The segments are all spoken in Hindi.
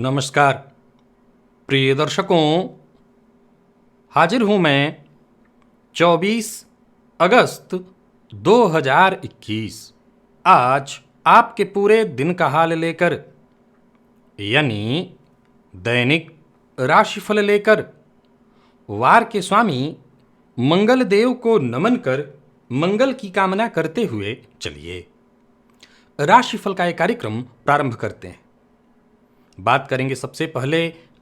नमस्कार प्रिय दर्शकों, हाजिर हूं मैं 24 अगस्त 2021 आज आपके पूरे दिन का हाल लेकर, यानी दैनिक राशिफल लेकर वार के स्वामी मंगल देव को नमन कर मंगल की कामना करते हुए चलिए राशिफल का एक कार्यक्रम प्रारंभ करते हैं। बात करेंगे सबसे पहले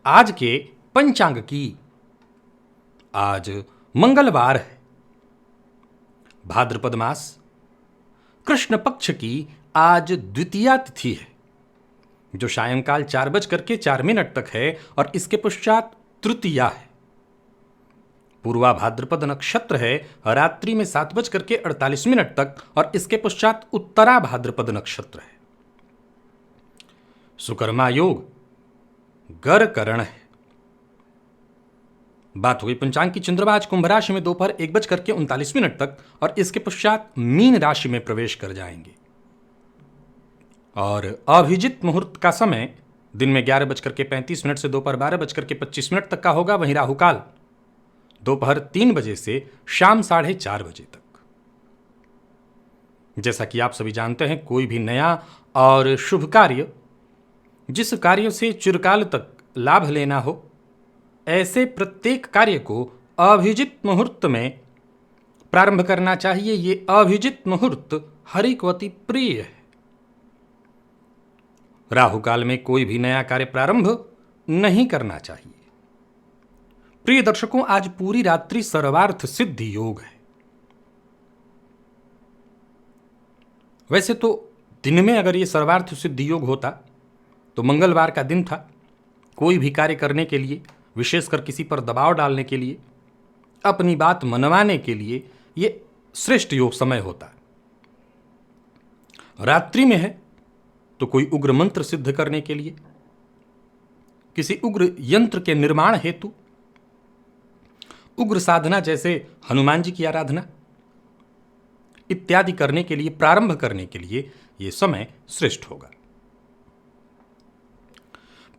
आज के पंचांग की। आज मंगलवार है, भाद्रपद मास, कृष्ण पक्ष की आज द्वितीया तिथि है जो सायंकाल 4:04 तक है और इसके पश्चात तृतीया है। पूर्वा भाद्रपद नक्षत्र है रात्रि में 7:48 तक और इसके पश्चात उत्तरा भाद्रपद नक्षत्र है। सुकर्मा योग गर करण है। बात हुई पंचांग की। चंद्रमा आज कुंभ राशि में दोपहर 1:39 तक और इसके पश्चात मीन राशि में प्रवेश कर जाएंगे और अभिजित मुहूर्त का समय दिन में 11:35 से दोपहर 12:25 तक का होगा। वहीं राहुकाल दोपहर 3 बजे से शाम 4:30 बजे तक। जैसा कि आप सभी जानते हैं, कोई भी नया और शुभ कार्य, जिस कार्य से चिरकाल तक लाभ लेना हो, ऐसे प्रत्येक कार्य को अभिजित मुहूर्त में प्रारंभ करना चाहिए। ये अभिजित मुहूर्त हरि को अति प्रिय है। राहु काल में कोई भी नया कार्य प्रारंभ नहीं करना चाहिए। प्रिय दर्शकों, आज पूरी रात्रि सर्वार्थ सिद्धि योग है। वैसे तो दिन में अगर ये सर्वार्थ सिद्धि योग होता तो मंगलवार का दिन था। कोई भी कार्य करने के लिए, विशेषकर किसी पर दबाव डालने के लिए, अपनी बात मनवाने के लिए ये श्रेष्ठ योग समय होता। रात्रि में है तो कोई उग्र मंत्र सिद्ध करने के लिए, किसी उग्र यंत्र के निर्माण हेतु, उग्र साधना जैसे हनुमान जी की आराधना इत्यादि करने के लिए, प्रारंभ करने के लिए यह समय श्रेष्ठ होगा।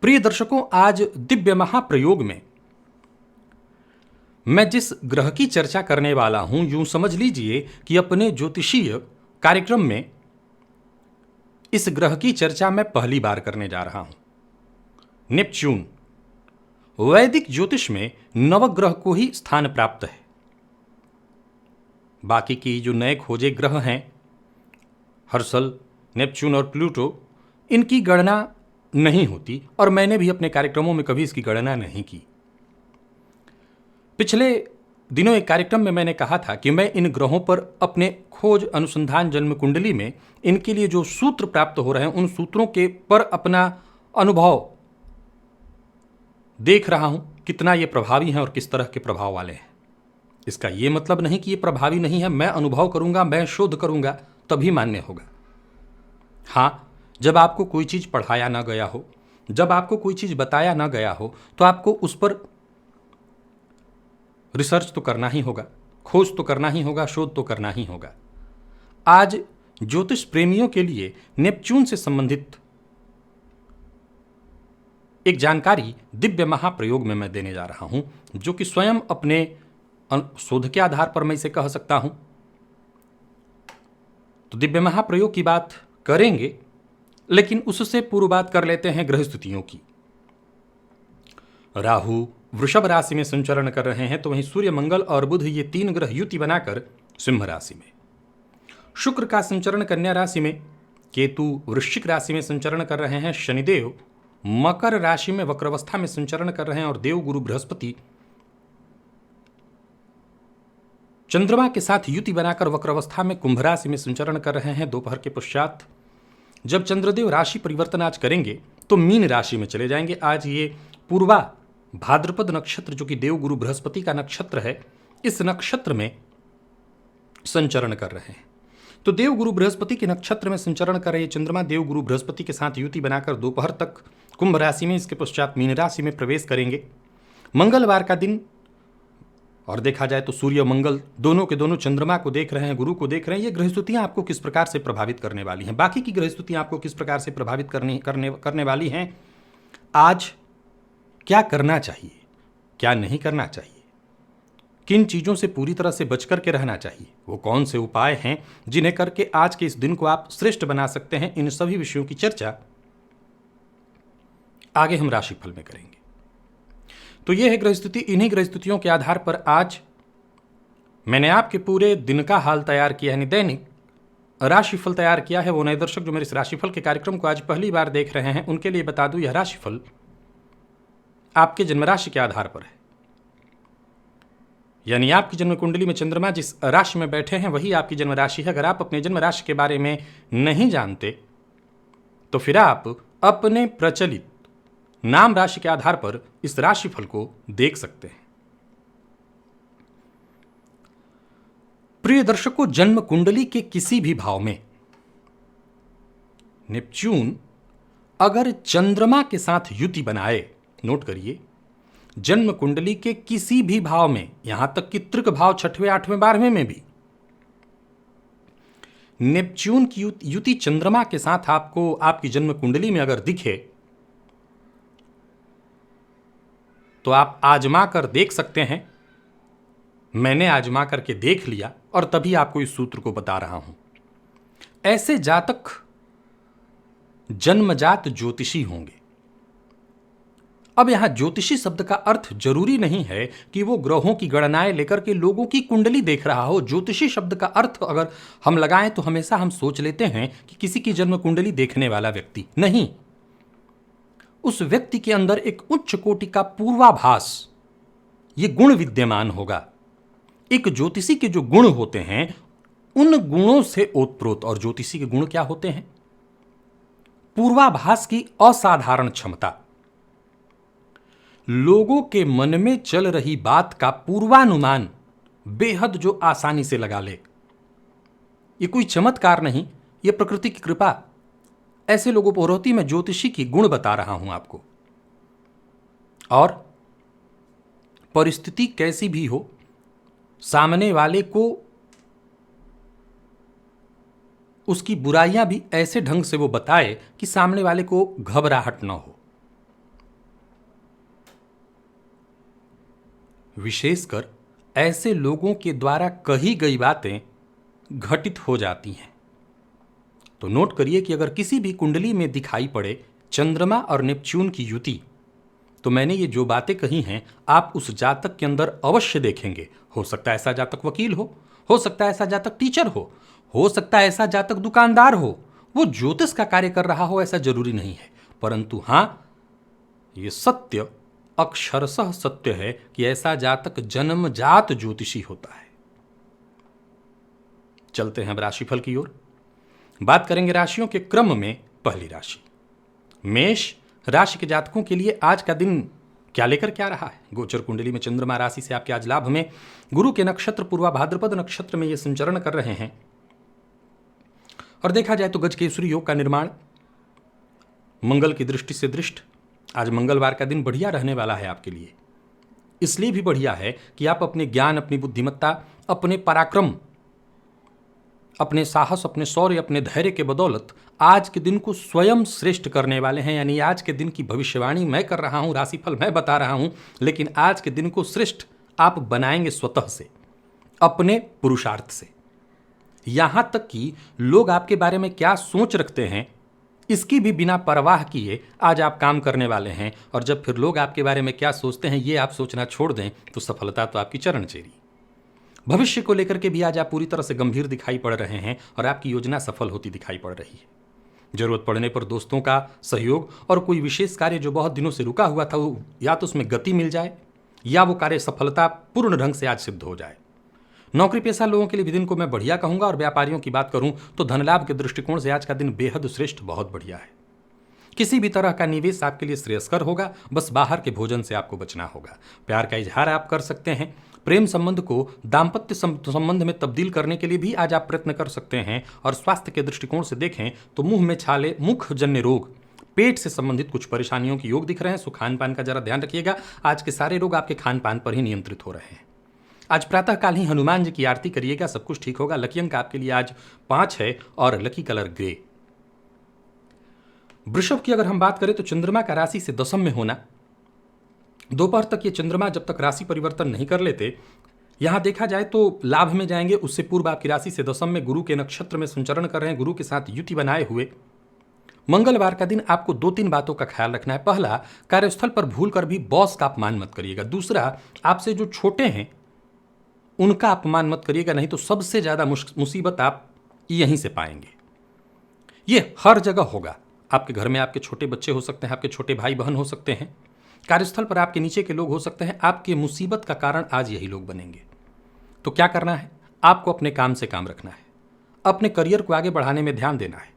प्रिय दर्शकों, आज दिव्य महाप्रयोग में मैं जिस ग्रह की चर्चा करने वाला हूं, यूं समझ लीजिए कि अपने ज्योतिषीय कार्यक्रम में इस ग्रह की चर्चा मैं पहली बार करने जा रहा हूं। नेपच्यून वैदिक ज्योतिष में नवग्रह को ही स्थान प्राप्त है। बाकी की जो नए खोजे ग्रह हैं, हर्सल, नेपच्यून और प्लूटो, इनकी गणना नहीं होती और मैंने भी अपने कार्यक्रमों में कभी इसकी गणना नहीं की। पिछले दिनों एक कार्यक्रम में मैंने कहा था कि मैं इन ग्रहों पर अपने खोज, अनुसंधान, जन्म कुंडली में इनके लिए जो सूत्र प्राप्त हो रहे हैं, उन सूत्रों के पर अपना अनुभव देख रहा हूं, कितना ये प्रभावी हैं और किस तरह के प्रभाव वाले हैं। इसका ये मतलब नहीं कि ये प्रभावी नहीं है। मैं अनुभव करूंगा, मैं शोध करूंगा, तभी मान्य होगा। हाँ, जब आपको कोई चीज़ पढ़ाया ना गया हो, जब आपको कोई चीज़ बताया ना गया हो, तो आपको उस पर रिसर्च तो करना ही होगा, खोज तो करना ही होगा, शोध तो करना ही होगा। आज ज्योतिष प्रेमियों के लिए नेपच्यून से संबंधित एक जानकारी दिव्य महाप्रयोग में मैं देने जा रहा हूं, जो कि स्वयं अपने शोध के आधार पर मैं इसे कह सकता हूं। तो दिव्य महाप्रयोग की बात करेंगे, लेकिन उससे पूर्व बात कर लेते हैं ग्रह स्थितियों की। राहु वृषभ राशि में संचरण कर रहे हैं, तो वहीं सूर्य, मंगल और बुध ये 3 ग्रह युति बनाकर सिंह राशि में, शुक्र का संचरण कन्या राशि में, केतु वृश्चिक राशि में संचरण कर रहे हैं, शनिदेव मकर राशि में वक्रावस्था में संचरण कर रहे हैं और देव गुरु बृहस्पति चंद्रमा के साथ युति बनाकर वक्रावस्था में कुंभ राशि में संचरण कर रहे हैं। दोपहर के पश्चात जब चंद्रदेव राशि परिवर्तन आज करेंगे तो मीन राशि में चले जाएंगे। आज ये पूर्वा भाद्रपद नक्षत्र, जो कि देवगुरु बृहस्पति का नक्षत्र है, इस नक्षत्र में संचरण कर रहे हैं। तो देवगुरु बृहस्पति के नक्षत्र में संचरण कर रहे चंद्रमा देवगुरु बृहस्पति के साथ युति बनाकर दोपहर तक कुंभ राशि में, इसके पश्चात मीन राशि में प्रवेश करेंगे। मंगलवार का दिन, और देखा जाए तो सूर्य मंगल दोनों के दोनों चंद्रमा को देख रहे हैं, गुरु को देख रहे हैं। ये ग्रहस्थितियां आपको किस प्रकार से प्रभावित करने वाली हैं, बाकी की ग्रहस्थितियां आपको किस प्रकार से प्रभावित करने वाली हैं, आज क्या करना चाहिए, क्या नहीं करना चाहिए, किन चीज़ों से पूरी तरह से बच करके रहना चाहिए, वो कौन से उपाय हैं जिन्हें करके आज के इस दिन को आप श्रेष्ठ बना सकते हैं, इन सभी विषयों की चर्चा आगे हम राशिफल में करेंगे। तो यह है ग्रह स्थिति। इन्हीं ग्रह स्थितियों के आधार पर आज मैंने आपके पूरे दिन का हाल तैयार किया, यानी दैनिक राशिफल तैयार किया है। वो नए दर्शक जो मेरे इस राशिफल के कार्यक्रम को आज पहली बार देख रहे हैं, उनके लिए बता दूं, यह राशिफल आपके जन्म राशि के आधार पर है। यानी आपकी जन्म कुंडली में चंद्रमा जिस राशि में बैठे हैं वही आपकी जन्म राशि है। अगर आप अपने जन्म राशि के बारे में नहीं जानते तो फिर आप अपने प्रचलित नाम राशि के आधार पर इस राशिफल को देख सकते हैं। प्रिय दर्शकों, जन्म कुंडली के किसी भी भाव में नेपच्यून अगर चंद्रमा के साथ युति बनाए, नोट करिए, जन्म कुंडली के किसी भी भाव में, यहां तक कि तृक भाव 6वें 8वें 12वें में भी नेपच्यून की युति चंद्रमा के साथ आपको आपकी जन्म कुंडली में अगर दिखे तो आप आजमा कर देख सकते हैं। मैंने आजमा करके देख लिया और तभी आपको इस सूत्र को बता रहा हूं। ऐसे जातक जन्मजात ज्योतिषी होंगे। अब यहां ज्योतिषी शब्द का अर्थ जरूरी नहीं है कि वो ग्रहों की गणनाएं लेकर के लोगों की कुंडली देख रहा हो। ज्योतिषी शब्द का अर्थ अगर हम लगाएं तो हमेशा हम सोच लेते हैं कि किसी की जन्म कुंडली देखने वाला व्यक्ति नहीं, उस व्यक्ति के अंदर एक उच्च कोटि का पूर्वाभास, ये गुण विद्यमान होगा। एक ज्योतिषी के जो गुण होते हैं उन गुणों से ओतप्रोत, और ज्योतिषी के गुण क्या होते हैं? पूर्वाभास की असाधारण क्षमता, लोगों के मन में चल रही बात का पूर्वानुमान बेहद जो आसानी से लगा ले। ये कोई चमत्कार नहीं, ये प्रकृति की कृपा। ऐसे लोगों पर होती, मैं ज्योतिषी की गुण बता रहा हूं आपको। और परिस्थिति कैसी भी हो, सामने वाले को उसकी बुराइयां भी ऐसे ढंग से वो बताए कि सामने वाले को घबराहट न हो। विशेषकर ऐसे लोगों के द्वारा कही गई बातें घटित हो जाती हैं। तो नोट करिए कि अगर किसी भी कुंडली में दिखाई पड़े चंद्रमा और नेपच्यून की युति, तो मैंने ये जो बातें कही हैं आप उस जातक के अंदर अवश्य देखेंगे। हो सकता है ऐसा जातक वकील हो सकता है ऐसा जातक टीचर हो सकता है ऐसा जातक दुकानदार हो, वो ज्योतिष का कार्य कर रहा हो, ऐसा जरूरी नहीं है। परंतु हां, ये सत्य, अक्षरशः सत्य है कि ऐसा जातक जन्मजात ज्योतिषी होता है। चलते हैं अब राशिफल की ओर। बात करेंगे राशियों के क्रम में। पहली राशि मेष राशि के जातकों के लिए आज का दिन क्या लेकर क्या रहा है? गोचर कुंडली में चंद्रमा राशि से आपके आज लाभ में, गुरु के नक्षत्र पूर्वा भाद्रपद नक्षत्र में ये संचरण कर रहे हैं। और देखा जाए तो गजकेसरी योग का निर्माण मंगल की दृष्टि से दृष्ट, आज मंगलवार का दिन बढ़िया रहने वाला है आपके लिए। इसलिए भी बढ़िया है कि आप अपने ज्ञान, अपनी बुद्धिमत्ता, अपने पराक्रम, अपने साहस, अपने शौर्य, अपने धैर्य के बदौलत आज के दिन को स्वयं श्रेष्ठ करने वाले हैं। यानी आज के दिन की भविष्यवाणी मैं कर रहा हूं, राशिफल मैं बता रहा हूं, लेकिन आज के दिन को श्रेष्ठ आप बनाएंगे स्वतः से, अपने पुरुषार्थ से। यहां तक कि लोग आपके बारे में क्या सोच रखते हैं इसकी भी बिना परवाह किए आज आप काम करने वाले हैं। और जब फिर लोग आपके बारे में क्या सोचते हैं ये आप सोचना छोड़ दें तो सफलता तो आपकी चरण चेरी। भविष्य को लेकर के भी आज आप पूरी तरह से गंभीर दिखाई पड़ रहे हैं और आपकी योजना सफल होती दिखाई पड़ रही है। जरूरत पड़ने पर दोस्तों का सहयोग और कोई विशेष कार्य जो बहुत दिनों से रुका हुआ था वो या तो उसमें गति मिल जाए या वो कार्य सफलता पूर्ण ढंग से आज सिद्ध हो जाए। नौकरी पेशा लोगों के लिए भी दिन को मैं बढ़िया कहूंगा। और व्यापारियों की बात करूं तो धन लाभ के दृष्टिकोण से आज का दिन बेहद श्रेष्ठ, बहुत बढ़िया है। किसी भी तरह का निवेश आपके लिए श्रेयस्कर होगा, बस बाहर के भोजन से आपको बचना होगा। प्यार का इजहार आप कर सकते हैं। प्रेम संबंध को दाम्पत्य संबंध में तब्दील करने के लिए भी आज आप प्रयत्न कर सकते हैं। और स्वास्थ्य के दृष्टिकोण से देखें तो मुंह में छाले, मुखजन्य रोग, पेट से संबंधित कुछ परेशानियों के योग दिख रहे हैं। सो खान पान का जरा ध्यान रखिएगा। आज के सारे रोग आपके खान पान पर ही नियंत्रित हो रहे हैं। आज प्रातःकाल ही हनुमान जी की आरती करिएगा, सब कुछ ठीक होगा। लकी अंक आपके लिए आज 5 है और लकी कलर ग्रे। वृषभ की अगर हम बात करें तो चंद्रमा का राशि से दशम में होना, दोपहर तक ये चंद्रमा जब तक राशि परिवर्तन नहीं कर लेते, यहां देखा जाए तो लाभ में जाएंगे। उससे पूर्व आपकी राशि से दशम में गुरु के नक्षत्र में संचरण कर रहे हैं, गुरु के साथ युति बनाए हुए। मंगलवार का दिन आपको 2-3 बातों का ख्याल रखना है। पहला, कार्यस्थल पर भूल कर भी बॉस का अपमान मत करिएगा। दूसरा, आपसे जो छोटे हैं उनका अपमान मत करिएगा, नहीं तो सबसे ज्यादा मुसीबत आप यहीं से पाएंगे। ये हर जगह होगा। आपके घर में आपके छोटे बच्चे हो सकते हैं, आपके छोटे भाई बहन हो सकते हैं, कार्यस्थल पर आपके नीचे के लोग हो सकते हैं। आपके मुसीबत का कारण आज यही लोग बनेंगे। तो क्या करना है? आपको अपने काम से काम रखना है, अपने करियर को आगे बढ़ाने में ध्यान देना है।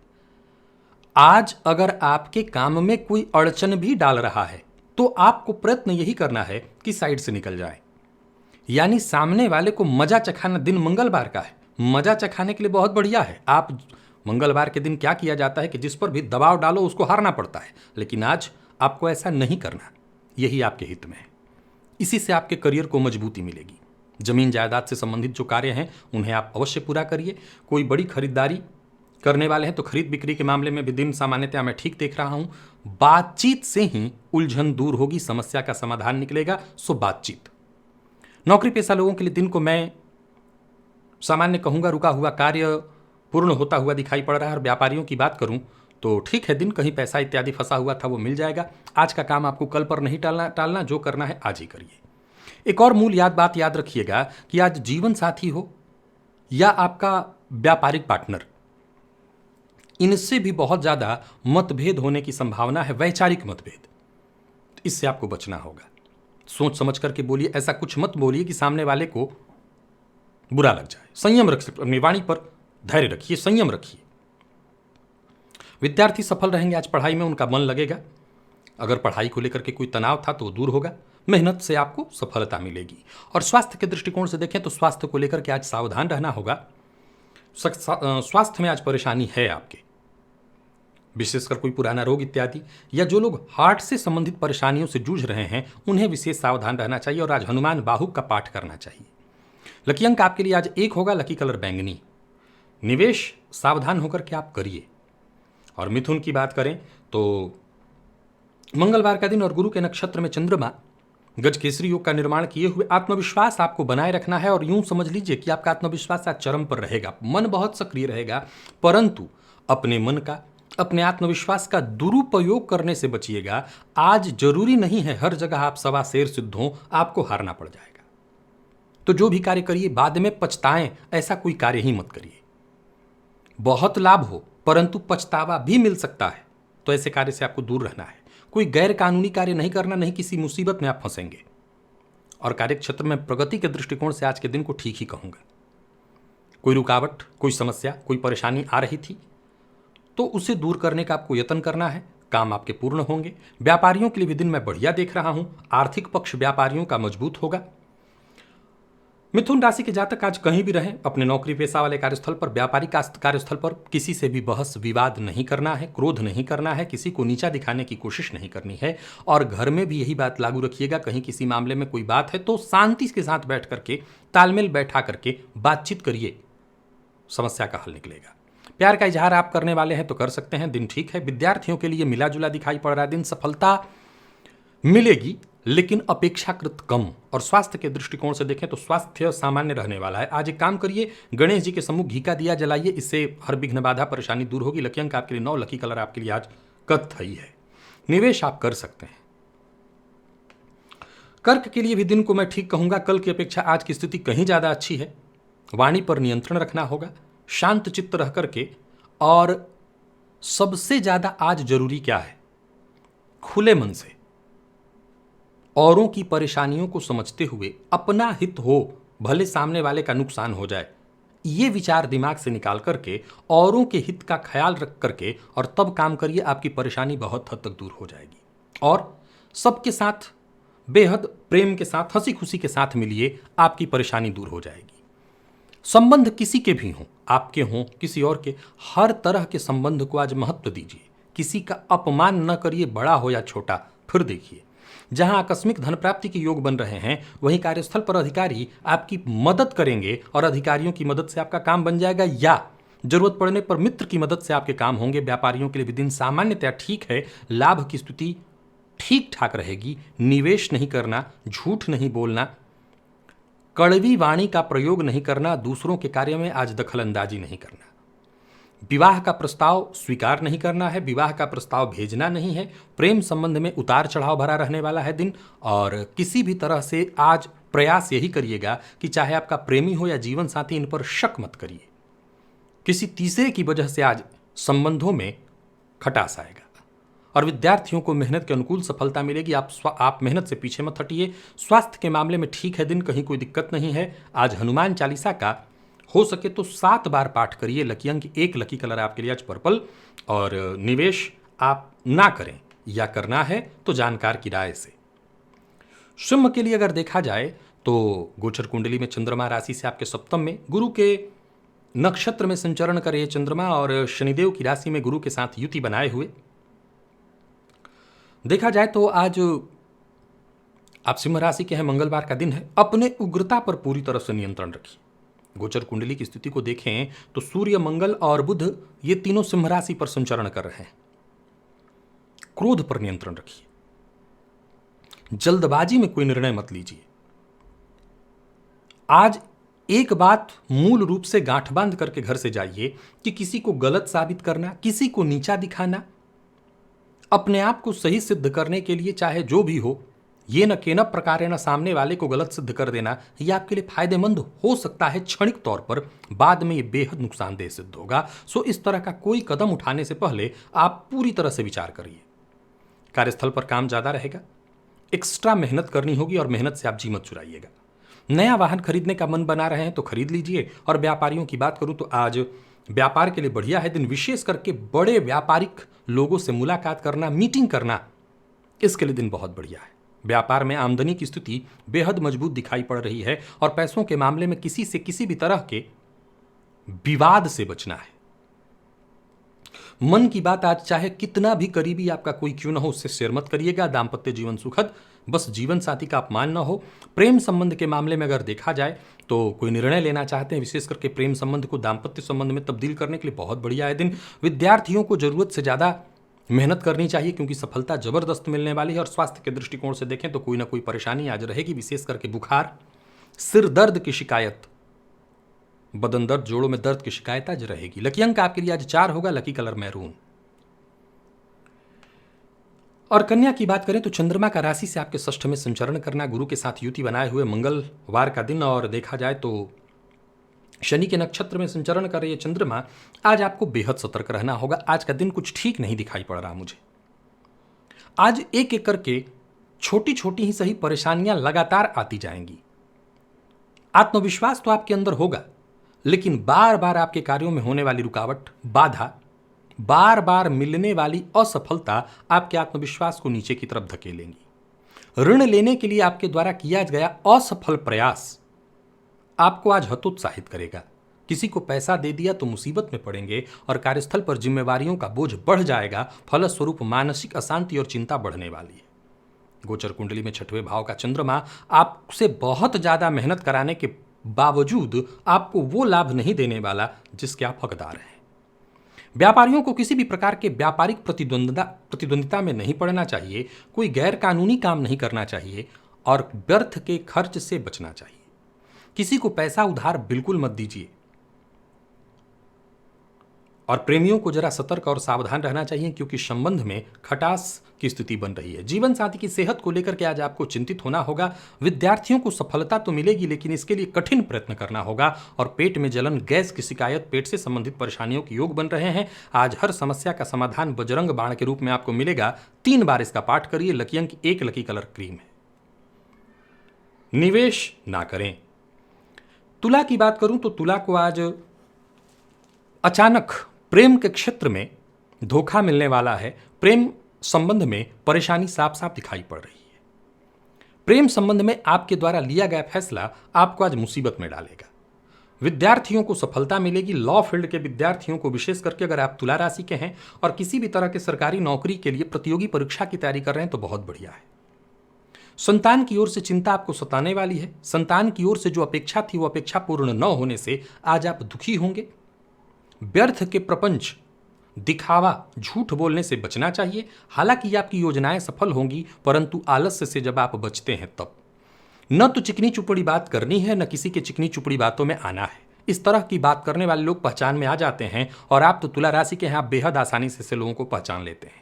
आज अगर आपके काम में कोई अड़चन भी डाल रहा है तो आपको प्रयत्न यही करना है कि साइड से निकल जाए, यानी सामने वाले को मजा चखाना। दिन मंगलवार का है, मजा चखाने के लिए बहुत बढ़िया है। आप मंगलवार के दिन क्या किया जाता है कि जिस पर भी दबाव डालो उसको हारना पड़ता है, लेकिन आज आपको ऐसा नहीं करना। यही आपके हित में है, इसी से आपके करियर को मजबूती मिलेगी। जमीन जायदाद से संबंधित जो कार्य हैं उन्हें आप अवश्य पूरा करिए। कोई बड़ी खरीदारी करने वाले हैं तो खरीद बिक्री के मामले में भी दिन सामान्यतः मैं ठीक देख रहा हूं। बातचीत से ही उलझन दूर होगी, समस्या का समाधान निकलेगा। सो बातचीत। नौकरी पेशा लोगों के लिए दिन को मैं सामान्य कहूंगा, रुका हुआ कार्य पूर्ण होता हुआ दिखाई पड़ रहा है। और व्यापारियों की बात करूं तो ठीक है, दिन कहीं पैसा इत्यादि फंसा हुआ था वो मिल जाएगा। आज का काम आपको कल पर नहीं टालना, जो करना है आज ही करिए। एक और मूल बात याद रखिएगा कि आज जीवन साथी हो या आपका व्यापारिक पार्टनर, इनसे भी बहुत ज्यादा मतभेद होने की संभावना है, वैचारिक मतभेद। इससे आपको बचना होगा। सोच समझ करके बोलिए, ऐसा कुछ मत बोलिए कि सामने वाले को बुरा लग जाए। संयम रखिए, अपनी वाणी पर धैर्य रखिए, संयम रखिए। विद्यार्थी सफल रहेंगे आज पढ़ाई में, उनका मन लगेगा। अगर पढ़ाई को लेकर के कोई तनाव था तो दूर होगा, मेहनत से आपको सफलता मिलेगी। और स्वास्थ्य के दृष्टिकोण से देखें तो स्वास्थ्य को लेकर के आज सावधान रहना होगा। स्वास्थ्य में आज परेशानी है आपके, विशेषकर कोई पुराना रोग इत्यादि, या जो लोग हार्ट से संबंधित परेशानियों से जूझ रहे हैं उन्हें विशेष सावधान रहना चाहिए। और आज हनुमान बाहु का पाठ करना चाहिए। लकी अंक आपके लिए आज 1 होगा, लकी कलर बैंगनी। निवेश सावधान होकर के आप करिए। और मिथुन की बात करें तो मंगलवार का दिन और गुरु के नक्षत्र में चंद्रमा गजकेसरी योग का निर्माण किए हुए आत्मविश्वास आपको बनाए रखना है। और यूं समझ लीजिए कि आपका आत्मविश्वास आज चरम पर रहेगा, मन बहुत सक्रिय रहेगा, परंतु अपने मन का, अपने आत्मविश्वास का दुरुपयोग करने से बचिएगा। आज जरूरी नहीं है हर जगह आप सवा शेर सिद्ध हों, आपको हारना पड़ जाएगा। तो जो भी कार्य करिए बाद में पछताएं, ऐसा कोई कार्य ही मत करिए। बहुत लाभ हो परंतु पछतावा भी मिल सकता है, तो ऐसे कार्य से आपको दूर रहना है। कोई गैर कानूनी कार्य नहीं करना, नहीं किसी मुसीबत में आप फंसेंगे। और कार्य क्षेत्र में प्रगति के दृष्टिकोण से आज के दिन को ठीक ही कहूंगा। कोई रुकावट, कोई समस्या, कोई परेशानी आ रही थी तो उसे दूर करने का आपको यत्न करना है, काम आपके पूर्ण होंगे। व्यापारियों के लिए भी दिन मैं बढ़िया देख रहा हूं, आर्थिक पक्ष व्यापारियों का मजबूत होगा। मिथुन राशि के जातक आज कहीं भी रहें, अपने नौकरी पेशा वाले कार्यस्थल पर, व्यापारिक कार्यस्थल पर किसी से भी बहस विवाद नहीं करना है, क्रोध नहीं करना है, किसी को नीचा दिखाने की कोशिश नहीं करनी है। और घर में भी यही बात लागू रखिएगा, कहीं किसी मामले में कोई बात है तो शांति के साथ बैठ करके, तालमेल बैठा करके बातचीत करिए, समस्या का हल निकलेगा। प्यार का इजहार आप करने वाले हैं तो कर सकते हैं, दिन ठीक है। विद्यार्थियों के लिए मिला जुला दिखाई पड़ रहा है, दिन सफलता मिलेगी लेकिन अपेक्षाकृत कम। और स्वास्थ्य के दृष्टिकोण से देखें तो स्वास्थ्य सामान्य रहने वाला है। आज एक काम करिए, गणेश जी के सम्मुख घी का दिया जलाइए, इससे हर विघ्न बाधा परेशानी दूर होगी। लकी अंक आपके लिए 9, लकी कलर आपके लिए आज कत्थई है। निवेश आप कर सकते हैं। कर्क के लिए भी दिन को मैं ठीक कहूंगा, कल की अपेक्षा आज की स्थिति कहीं ज्यादा अच्छी है। वाणी पर नियंत्रण रखना होगा, शांत चित्त रह करके। और सबसे ज्यादा आज जरूरी क्या है, खुले मन से औरों की परेशानियों को समझते हुए अपना हित हो, भले सामने वाले का नुकसान हो जाए, ये विचार दिमाग से निकाल करके औरों के हित का ख्याल रख करके और तब काम करिए, आपकी परेशानी बहुत हद तक दूर हो जाएगी। और सबके साथ बेहद प्रेम के साथ, हंसी खुशी के साथ मिलिए, आपकी परेशानी दूर हो जाएगी। संबंध किसी के भी हों, आपके हों, किसी और के, हर तरह के संबंध को आज महत्व दीजिए। किसी का अपमान न करिए, बड़ा हो या छोटा। फिर देखिए, जहां आकस्मिक धन प्राप्ति के योग बन रहे हैं वहीं कार्यस्थल पर अधिकारी आपकी मदद करेंगे और अधिकारियों की मदद से आपका काम बन जाएगा। या जरूरत पड़ने पर मित्र की मदद से आपके काम होंगे। व्यापारियों के लिए भी दिन सामान्यतया ठीक है। लाभ की स्थिति ठीक ठाक रहेगी। निवेश नहीं करना, झूठ नहीं बोलना, कड़वी वाणी का प्रयोग नहीं करना, दूसरों के कार्य में आज दखल अंदाजी नहीं करना, विवाह का प्रस्ताव स्वीकार नहीं करना है, विवाह का प्रस्ताव भेजना नहीं है। प्रेम संबंध में उतार चढ़ाव भरा रहने वाला है दिन, और किसी भी तरह से आज प्रयास यही करिएगा कि चाहे आपका प्रेमी हो या जीवन साथी, इन पर शक मत करिए। किसी तीसरे की वजह से आज संबंधों में खटास आएगा। और विद्यार्थियों को मेहनत के अनुकूल सफलता मिलेगी। आप मेहनत से पीछे मत हटिए। स्वास्थ्य के मामले में ठीक है दिन, कहीं कोई दिक्कत नहीं है। आज हनुमान चालीसा का हो सके तो 7 बार पाठ करिए। लकी अंक 1, लकी कलर आपके लिए आज पर्पल, और निवेश आप ना करें, या करना है तो जानकार की राय से। सिंह के लिए अगर देखा जाए तो गोचर कुंडली में चंद्रमा राशि से आपके सप्तम में, गुरु के नक्षत्र में संचरण करे चंद्रमा, और शनिदेव की राशि में गुरु के साथ युति बनाए हुए देखा जाए तो आज आप सिंह राशि के हैं। मंगलवार का दिन है। अपने उग्रता पर पूरी तरह से नियंत्रण रखिए। गोचर कुंडली की स्थिति को देखें तो सूर्य, मंगल और बुध ये तीनों सिंह राशि पर संचरण कर रहे हैं। क्रोध पर नियंत्रण रखिए। जल्दबाजी में कोई निर्णय मत लीजिए। आज एक बात मूल रूप से गांठ बांध करके घर से जाइए कि किसी को गलत साबित करना, किसी को नीचा दिखाना, अपने आप को सही सिद्ध करने के लिए चाहे जो भी हो, ये न केन प्रकारे न सामने वाले को गलत सिद्ध कर देना, यह आपके लिए फायदेमंद हो सकता है क्षणिक तौर पर, बाद में ये बेहद नुकसानदेह सिद्ध होगा। सो इस तरह का कोई कदम उठाने से पहले आप पूरी तरह से विचार करिए। कार्यस्थल पर काम ज्यादा रहेगा। एक्स्ट्रा मेहनत करनी होगी, और मेहनत से आप जी मत चुराइएगा। नया वाहन खरीदने का मन बना रहे हैं तो खरीद लीजिए। और व्यापारियों की बात करूं तो आज व्यापार के लिए बढ़िया है दिन। विशेष करके बड़े व्यापारिक लोगों से मुलाकात करना, मीटिंग करना, इसके लिए दिन बहुत बढ़िया है। व्यापार में आमदनी की स्थिति बेहद मजबूत दिखाई पड़ रही है, और पैसों के मामले में किसी से किसी भी तरह के विवाद से बचना है। मन की बात आज चाहे कितना भी करीबी आपका कोई क्यों ना हो, उससे शेयर मत करिएगा। दाम्पत्य जीवन सुखद, बस जीवन साथी का अपमान ना हो। प्रेम संबंध के मामले में अगर देखा जाए तो कोई निर्णय लेना चाहते हैं, विशेष करके प्रेम संबंध को दाम्पत्य संबंध में तब्दील करने के लिए बहुत बढ़िया है दिन। विद्यार्थियों को जरूरत से ज्यादा मेहनत करनी चाहिए, क्योंकि सफलता जबरदस्त मिलने वाली है। और स्वास्थ्य के दृष्टिकोण से देखें तो कोई ना कोई परेशानी आज रहेगी, विशेष करके बुखार, सिर दर्द की शिकायत, बदन दर्द, जोड़ों में दर्द की शिकायत आज रहेगी। लकी अंक आपके लिए आज 4 होगा, लकी कलर मैरून। और कन्या की बात करें तो चंद्रमा का राशि से आपके षष्ठ में संचरण करना, गुरु के साथ युति बनाए हुए मंगलवार का दिन, और देखा जाए तो शनि के नक्षत्र में संचरण कर रही चंद्रमा, आज आपको बेहद सतर्क रहना होगा। आज का दिन कुछ ठीक नहीं दिखाई पड़ रहा मुझे। आज एक एक करके छोटी छोटी ही सही परेशानियां लगातार आती जाएंगी। आत्मविश्वास तो आपके अंदर होगा, लेकिन बार बार आपके कार्यों में होने वाली रुकावट, बाधा, बार बार मिलने वाली असफलता आपके आत्मविश्वास को नीचे की तरफ धकेलेंगी। ऋण लेने के लिए आपके द्वारा किया गया असफल प्रयास आपको आज हतोत्साहित करेगा। किसी को पैसा दे दिया तो मुसीबत में पड़ेंगे, और कार्यस्थल पर जिम्मेवारियों का बोझ बढ़ जाएगा। फलस्वरूप मानसिक अशांति और चिंता बढ़ने वाली है। गोचर कुंडली में 6वें भाव का चंद्रमा आपसे बहुत ज्यादा मेहनत कराने के बावजूद आपको वो लाभ नहीं देने वाला जिसके आप हकदार हैं। व्यापारियों को किसी भी प्रकार के व्यापारिक प्रतिद्वंदिता में नहीं पड़ना चाहिए। कोई गैर कानूनी काम नहीं करना चाहिए, और व्यर्थ के खर्च से बचना चाहिए। किसी को पैसा उधार बिल्कुल मत दीजिए। और प्रेमियों को जरा सतर्क और सावधान रहना चाहिए, क्योंकि संबंध में खटास की स्थिति बन रही है। जीवन साथी की सेहत को लेकर के आज आपको चिंतित होना होगा। विद्यार्थियों को सफलता तो मिलेगी, लेकिन इसके लिए कठिन प्रयत्न करना होगा। और पेट में जलन, गैस की शिकायत, पेट से संबंधित परेशानियों के योग बन रहे हैं। आज हर समस्या का समाधान बजरंग बाण के रूप में आपको मिलेगा। 3 बार इसका पाठ करिए। लकी अंक 1, लकी कलर क्रीम है। निवेश ना करें। तुला की बात करूं तो तुला को आज अचानक प्रेम के क्षेत्र में धोखा मिलने वाला है। प्रेम संबंध में परेशानी साफ साफ दिखाई पड़ रही है। प्रेम संबंध में आपके द्वारा लिया गया फैसला आपको आज मुसीबत में डालेगा। विद्यार्थियों को सफलता मिलेगी। लॉ फील्ड के विद्यार्थियों को, विशेष करके अगर आप तुला राशि के हैं और किसी भी तरह के सरकारी नौकरी के लिए प्रतियोगी परीक्षा की तैयारी कर रहे हैं तो बहुत बढ़िया है। संतान की ओर से चिंता आपको सताने वाली है। संतान की ओर से जो अपेक्षा थी वो अपेक्षा पूर्ण न होने से आज आप दुखी होंगे। व्यर्थ के प्रपंच, दिखावा, झूठ बोलने से बचना चाहिए। हालांकि आपकी योजनाएं सफल होंगी, परंतु आलस्य से जब आप बचते हैं तब। न तो चिकनी चुपड़ी बात करनी है, न किसी के चिकनी चुपड़ी बातों में आना है। इस तरह की बात करने वाले लोग पहचान में आ जाते हैं, और आप तो तुला राशि के हैं, आप बेहद आसानी से ऐसे लोगों को पहचान लेते हैं।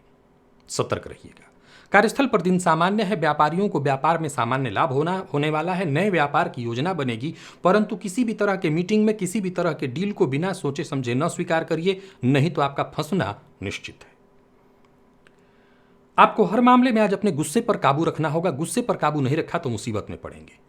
सतर्क रहिएगा। कार्यस्थल पर दिन सामान्य है। व्यापारियों को व्यापार में सामान्य लाभ होने वाला है। नए व्यापार की योजना बनेगी, परंतु किसी भी तरह के मीटिंग में किसी भी तरह के डील को बिना सोचे समझे न स्वीकार करिए, नहीं तो आपका फंसना निश्चित है। आपको हर मामले में आज अपने गुस्से पर काबू रखना होगा। गुस्से पर काबू नहीं रखा तो मुसीबत में पड़ेंगे।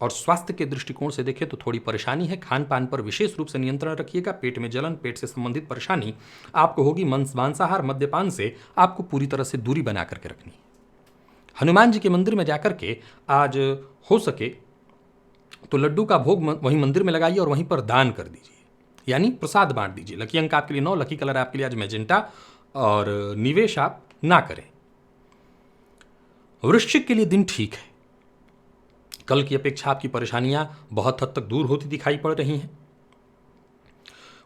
और स्वास्थ्य के दृष्टिकोण से देखें तो थोड़ी परेशानी है। खान पान पर विशेष रूप से नियंत्रण रखिएगा। पेट में जलन, पेट से संबंधित परेशानी आपको होगी। मांसाहार, मद्यपान से आपको पूरी तरह से दूरी बना करके रखनी है। हनुमान जी के मंदिर में जाकर के आज हो सके तो लड्डू का भोग वहीं मंदिर में लगाइए और वहीं पर दान कर दीजिए, यानी प्रसाद बांट दीजिए। लकी अंक आपके लिए 9, लकी कलर आपके लिए आज मैजेंटा, और निवेश आप ना करें। वृश्चिक के लिए दिन ठीक है। कल की अपेक्षा आपकी परेशानियां बहुत हद तक दूर होती दिखाई पड़ रही हैं।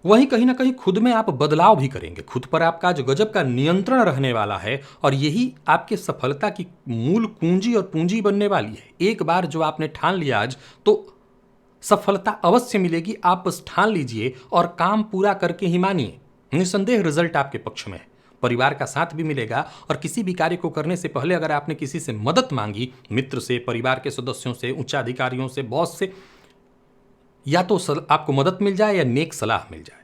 वहीं कहीं ना कहीं खुद में आप बदलाव भी करेंगे। खुद पर आपका आज गजब का नियंत्रण रहने वाला है, और यही आपके सफलता की मूल कुंजी और पूंजी बनने वाली है। एक बार जो आपने ठान लिया आज, तो सफलता अवश्य मिलेगी। आप बस ठान लीजिए और काम पूरा करके ही मानिए। निसंदेह रिजल्ट आपके पक्ष में है। परिवार का साथ भी मिलेगा, और किसी भी कार्य को करने से पहले अगर आपने किसी से मदद मांगी, मित्र से, परिवार के सदस्यों से, उच्चाधिकारियों से, बॉस से, या तो आपको मदद मिल जाए या नेक सलाह मिल जाए,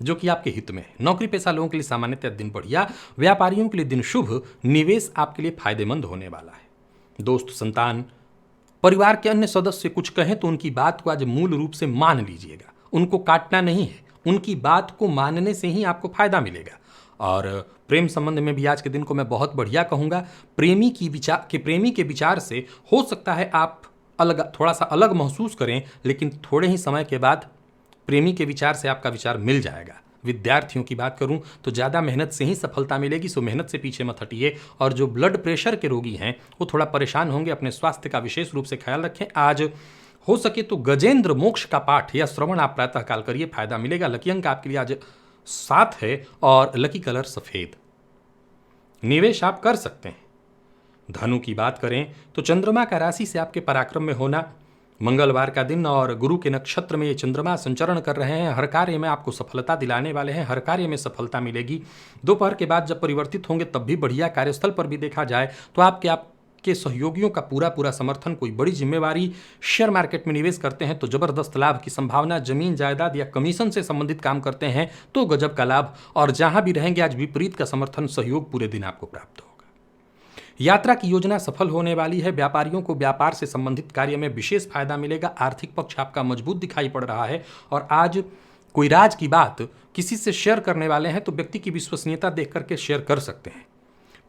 जो कि आपके हित में है। नौकरी पेशा लोगों के लिए सामान्यतः दिन बढ़िया, व्यापारियों के लिए दिन शुभ, निवेश आपके लिए फायदेमंद होने वाला है। दोस्त, संतान, परिवार के अन्य सदस्य कुछ कहें तो उनकी बात को आज मूल रूप से मान लीजिएगा। उनको काटना नहीं है, उनकी बात को मानने से ही आपको फायदा मिलेगा। और प्रेम संबंध में भी आज के दिन को मैं बहुत बढ़िया कहूँगा। प्रेमी के विचार से हो सकता है आप थोड़ा सा अलग महसूस करें, लेकिन थोड़े ही समय के बाद प्रेमी के विचार से आपका विचार मिल जाएगा। विद्यार्थियों की बात करूं तो ज़्यादा मेहनत से ही सफलता मिलेगी, सो मेहनत से पीछे मत हटिए। और जो ब्लड प्रेशर के रोगी हैं वो थोड़ा परेशान होंगे, अपने स्वास्थ्य का विशेष रूप से ख्याल रखें। आज हो सके तो गजेंद्र मोक्ष का पाठ या श्रवण आप प्रातःकाल करिए, फायदा मिलेगा। लकी अंक आपके लिए आज 7 है, और लकी कलर सफ़ेद। निवेश आप कर सकते हैं। धनु की बात करें तो चंद्रमा का राशि से आपके पराक्रम में होना, मंगलवार का दिन और गुरु के नक्षत्र में ये चंद्रमा संचरण कर रहे हैं। हर कार्य में आपको सफलता दिलाने वाले हैं। हर कार्य में सफलता मिलेगी। दोपहर के बाद जब परिवर्तित होंगे तब भी बढ़िया। कार्यस्थल पर भी देखा जाए तो आपके सहयोगियों का पूरा समर्थन, कोई बड़ी जिम्मेवारी। शेयर मार्केट में निवेश करते हैं तो जबरदस्त लाभ की संभावना। जमीन जायदाद या कमीशन से संबंधित काम करते हैं तो गजब का लाभ। और जहां भी रहेंगे आज विपरीत का समर्थन, सहयोग पूरे दिन आपको प्राप्त हो। यात्रा की योजना सफल होने वाली है। व्यापारियों को व्यापार से संबंधित कार्य में विशेष फायदा मिलेगा। आर्थिक पक्ष आपका मजबूत दिखाई पड़ रहा है, और आज कोई राज की बात किसी से शेयर करने वाले हैं तो व्यक्ति की विश्वसनीयता देख करके शेयर कर सकते हैं।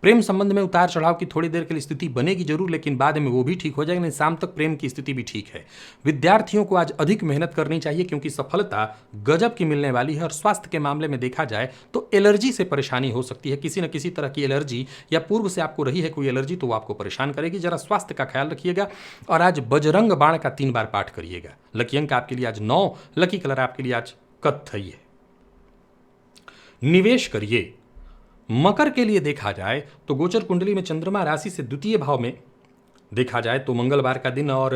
प्रेम संबंध में उतार चढ़ाव की थोड़ी देर के लिए स्थिति बनेगी जरूर, लेकिन बाद में वो भी ठीक हो जाएगा। शाम तक प्रेम की स्थिति भी ठीक है। विद्यार्थियों को आज अधिक मेहनत करनी चाहिए, क्योंकि सफलता गजब की मिलने वाली है। और स्वास्थ्य के मामले में देखा जाए तो एलर्जी से परेशानी हो सकती है। किसी न किसी तरह की एलर्जी, या पूर्व से आपको रही है कोई एलर्जी, तो वो आपको परेशान करेगी। जरा स्वास्थ्य का ख्याल रखिएगा। और आज बजरंग बाण का 3 बार पाठ करिएगा। लकी अंक आपके लिए आज 9, लकी कलर आपके लिए आज कत्थई है। निवेश करिए। मकर के लिए देखा जाए तो गोचर कुंडली में चंद्रमा राशि से द्वितीय भाव में देखा जाए तो मंगलवार का दिन, और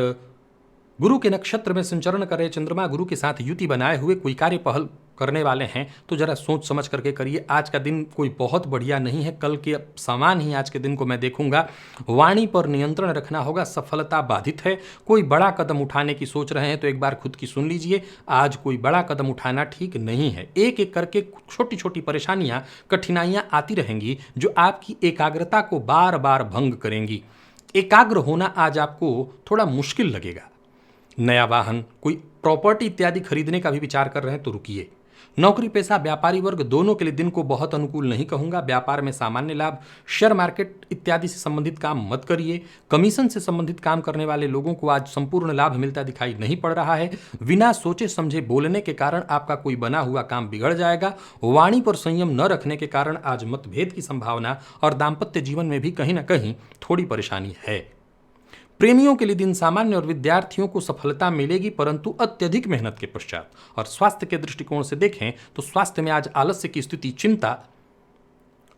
गुरु के नक्षत्र में संचरण कर रहे चंद्रमा गुरु के साथ युति बनाए हुए कोई कार्य पहल करने वाले हैं तो जरा सोच समझ करके करिए। आज का दिन कोई बहुत बढ़िया नहीं है। कल के समान ही आज के दिन को मैं देखूंगा। वाणी पर नियंत्रण रखना होगा। सफलता बाधित है। कोई बड़ा कदम उठाने की सोच रहे हैं तो एक बार खुद की सुन लीजिए। आज कोई बड़ा कदम उठाना ठीक नहीं है। एक एक करके छोटी छोटी परेशानियां, कठिनाइयां आती रहेंगी जो आपकी एकाग्रता को बार बार भंग करेंगी। एकाग्र होना आज आपको थोड़ा मुश्किल लगेगा। नया वाहन, कोई प्रॉपर्टी इत्यादि खरीदने का भी विचार कर रहे हैं तो रुकिए। नौकरी पेशा, व्यापारी वर्ग दोनों के लिए दिन को बहुत अनुकूल नहीं कहूंगा। व्यापार में सामान्य लाभ। शेयर मार्केट इत्यादि से संबंधित काम मत करिए। कमीशन से संबंधित काम करने वाले लोगों को आज संपूर्ण लाभ मिलता दिखाई नहीं पड़ रहा है। बिना सोचे समझे बोलने के कारण आपका कोई बना हुआ काम बिगड़ जाएगा। वाणी पर संयम न रखने के कारण आज मतभेद की संभावना, और दाम्पत्य जीवन में भी कहीं ना कहीं थोड़ी परेशानी है। प्रेमियों के लिए दिन सामान्य और विद्यार्थियों को सफलता मिलेगी, परंतु अत्यधिक मेहनत के पश्चात। और स्वास्थ्य के दृष्टिकोण से देखें तो स्वास्थ्य में आज आलस्य की स्थिति, चिंता,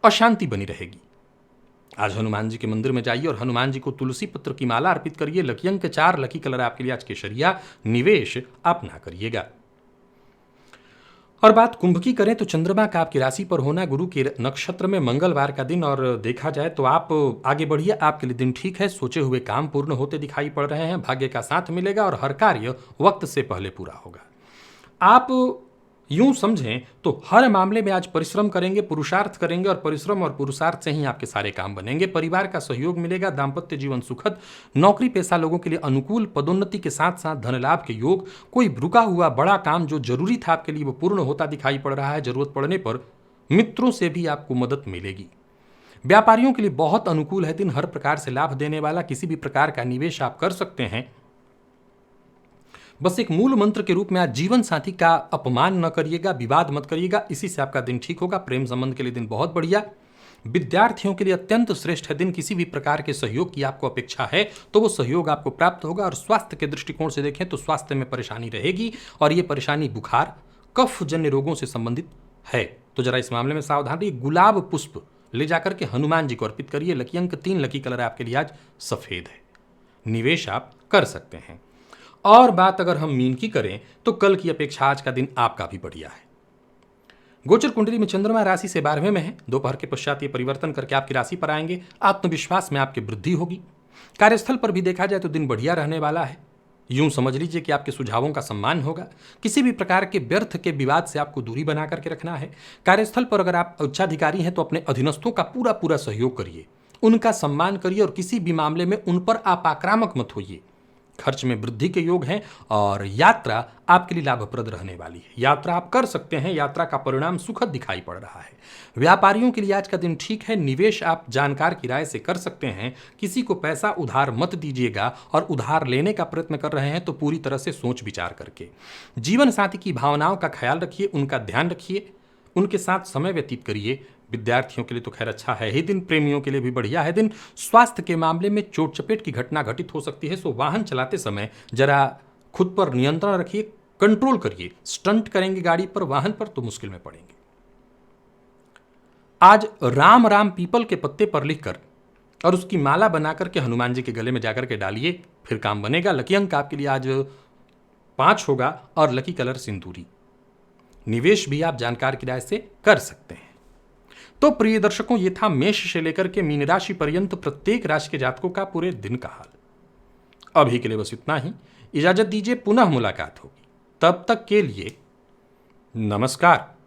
अशांति बनी रहेगी। आज हनुमान जी के मंदिर में जाइए और हनुमान जी को तुलसी पत्र की माला अर्पित करिए। लकी अंक 4, लकी कलर आपके लिए आज केसरिया, निवेश आप ना करिएगा। और बात कुंभ की करें तो चंद्रमा का आपकी राशि पर होना, गुरु के नक्षत्र में, मंगलवार का दिन, और देखा जाए तो आप आगे बढ़िए, आपके लिए दिन ठीक है। सोचे हुए काम पूर्ण होते दिखाई पड़ रहे हैं, भाग्य का साथ मिलेगा और हर कार्य वक्त से पहले पूरा होगा। आप यूं समझें तो हर मामले में आज परिश्रम करेंगे, पुरुषार्थ करेंगे, और परिश्रम और पुरुषार्थ से ही आपके सारे काम बनेंगे। परिवार का सहयोग मिलेगा, दाम्पत्य जीवन सुखद, नौकरी पेशा लोगों के लिए अनुकूल, पदोन्नति के साथ साथ धन लाभ के योग। कोई रुका हुआ बड़ा काम जो जरूरी था आपके लिए वो पूर्ण होता दिखाई पड़ रहा है। जरूरत पड़ने पर मित्रों से भी आपको मदद मिलेगी। व्यापारियों के लिए बहुत अनुकूल है दिन, हर प्रकार से लाभ देने वाला। किसी भी प्रकार का निवेश आप कर सकते हैं। बस एक मूल मंत्र के रूप में आज जीवन साथी का अपमान न करिएगा, विवाद मत करिएगा, इसी से आपका दिन ठीक होगा। प्रेम संबंध के लिए दिन बहुत बढ़िया। विद्यार्थियों के लिए अत्यंत श्रेष्ठ है दिन। किसी भी प्रकार के सहयोग की आपको अपेक्षा है तो वो सहयोग आपको प्राप्त होगा। और स्वास्थ्य के दृष्टिकोण से देखें तो स्वास्थ्य में परेशानी रहेगी, और ये परेशानी बुखार, कफ जन्य रोगों से संबंधित है, तो जरा इस मामले में सावधान रहिए। गुलाब पुष्प ले जाकर के हनुमान जी को अर्पित करिए। लकी अंक 3, लकी कलर आपके लिए आज सफेद है, निवेश आप कर सकते हैं। और बात अगर हम मीन की करें तो कल की अपेक्षा आज का दिन आपका भी बढ़िया है। गोचर कुंडली में चंद्रमा राशि से 12वें में है। दोपहर के पश्चात ये परिवर्तन करके आपकी राशि पर आएंगे। आत्मविश्वास में आपकी वृद्धि होगी। कार्यस्थल पर भी देखा जाए तो दिन बढ़िया रहने वाला है। यूं समझ लीजिए कि आपके सुझावों का सम्मान होगा। किसी भी प्रकार के व्यर्थ के विवाद से आपको दूरी बना करके रखना है। कार्यस्थल पर अगर आप उच्चाधिकारी हैं तो अपने अधीनस्थों का पूरा पूरा सहयोग करिए, उनका सम्मान करिए, और किसी भी मामले में उन पर आप आक्रामक मत होइए। खर्च में वृद्धि के योग हैं, और यात्रा आपके लिए लाभप्रद रहने वाली है। यात्रा आप कर सकते हैं, यात्रा का परिणाम सुखद दिखाई पड़ रहा है। व्यापारियों के लिए आज का दिन ठीक है। निवेश आप जानकार की राय से कर सकते हैं। किसी को पैसा उधार मत दीजिएगा, और उधार लेने का प्रयत्न कर रहे हैं तो पूरी तरह से सोच विचार करके। जीवन साथी की भावनाओं का ख्याल रखिए, उनका ध्यान रखिए, उनके साथ समय व्यतीत करिए। विद्यार्थियों के लिए तो खैर अच्छा है ही दिन, प्रेमियों के लिए भी बढ़िया है दिन। स्वास्थ्य के मामले में चोट चपेट की घटना घटित हो सकती है, सो वाहन चलाते समय जरा खुद पर नियंत्रण रखिए, कंट्रोल करिए। स्टंट करेंगे गाड़ी पर, वाहन पर, तो मुश्किल में पड़ेंगे। आज राम राम पीपल के पत्ते पर लिखकर और उसकी माला बनाकर के हनुमान जी के गले में जाकर के डालिए, फिर काम बनेगा। लकी अंक आपके लिए आज 5 होगा, और लकी कलर सिंदूरी। निवेश भी आप जानकार की राय से कर सकते हैं। तो प्रिय दर्शकों, ये था मेष से लेकर के मीन राशि पर्यंत प्रत्येक राशि के जातकों का पूरे दिन का हाल। अभी के लिए बस इतना ही। इजाजत दीजिए, पुनः मुलाकात होगी। तब तक के लिए नमस्कार।